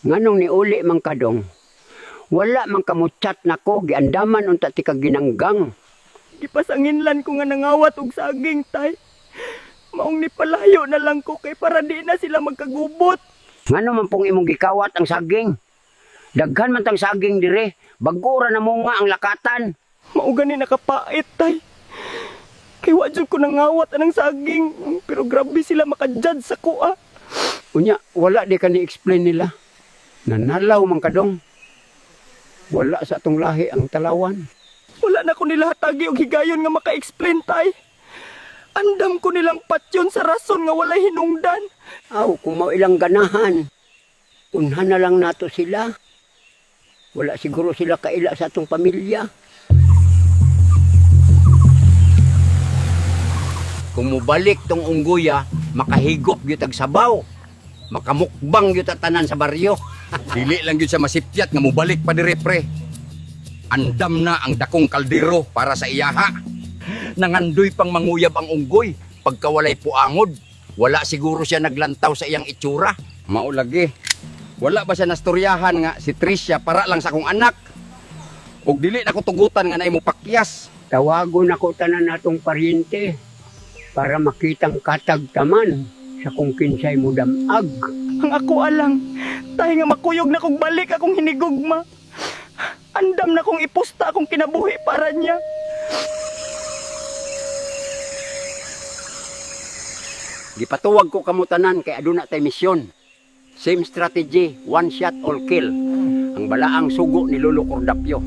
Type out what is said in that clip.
Nganong ni uli man kadong. Wala man kamutsat nako giandaman unta ti kaginanggang. Gipasanginlan ko nga nangawat og saging, tay. Maong nipalayo na lang ko kay para di na sila magkagubot. Ngano man pong imong gikawat ang saging? Daghan man tang saging dire, bagura na mo nga ang lakatan. Mao gani nakapait, tay. Kay wa jud ko nangawat anang saging, pero grabe sila makajudge sa kuha. Unya, wala di ka ni-explain nila. Nanalaw man kadong. Wala sa atong lahi ang talawan. Wala na ko nila hatagi og higayon nga maka-explain, tay. Andam ko nilang patyon sa rason nga walay hinungdan. Aw, kung mao ilang ganahan, unhan na lang nato sila. Wala siguro sila kaila sa atong pamilya. Kung mubalik tong unggoya, makahigop gyud tag sabaw. Makamukbang gyud tanan sa baryo. Dili lang yun sa masipyat nga mubalik pa dire pre. Andam na ang dakong kaldero para sa iyaha. Nangandoy pang manguyab ang unggoy pagkawalay puangod. Wala siguro siya naglantaw sa iyang itsura. Maulagi. Wala ba siya nastoryahan nga si Tricia para lang sa akong anak? Og dili na ko tugutan nga naay mo pakyas. Tawagon ako tanan natong paryente para makitang katagtaman sa kung kinsay mo damag. Ang ako alang, tay nga makuyog na kong balik akong hinigugma. Andam na kong ipusta akong kinabuhi para niya. Gipatuwag ko kamo tanan kay aduna tay misyon. Same strategy, one shot all kill. Ang balaang sugo ni Lolo Cordapio.